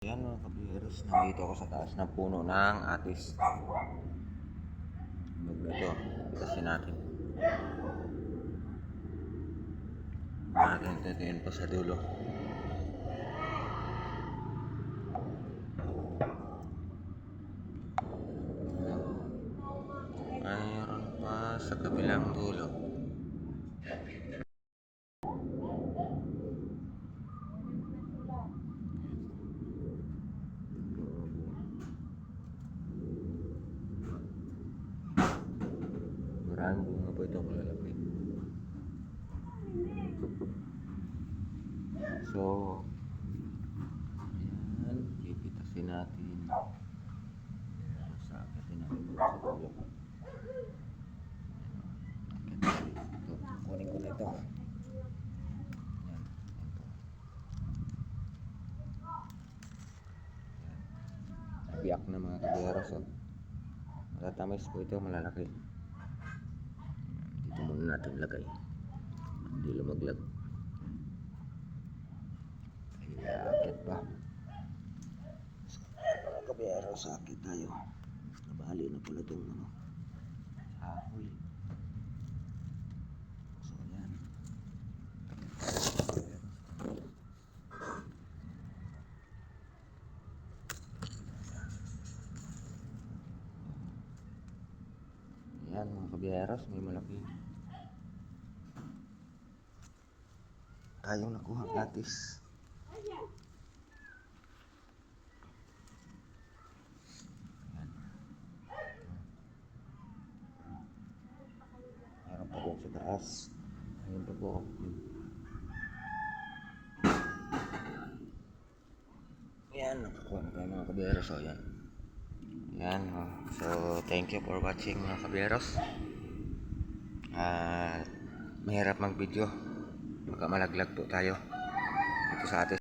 Ayan mga kabiyeros, nandito ako sa taas ng puno ng atis. Ito, itasin natin. Natin ito pa sa dulo. Mayroon pa sa kabilang dulo. Maraming bunga po ito malalaki. So, ayan, pipitasin natin. Sa akin natin sa dulo. Ito, kunin ko na ito. Biyak na mga kabiyeros. Matatamis po ito, malalaki. Dito muna natin lagay. Hindi lumaglag. Akit pa. So, mga kabiyeros, sakit tayo. Nabali na pala itong kahoy. So, yan. Yan mga kabiyeros, may malaki tayong nakuha atis. Yan. Meron pa doon sa taas. Ayun pa po. Yan, nakakuha na tayo mga kabiyeros. So, yan. Yan. So, thank you for watching mga kabiyeros. Mahirap mag-video. Baka malaglag po tayo dito sa atin.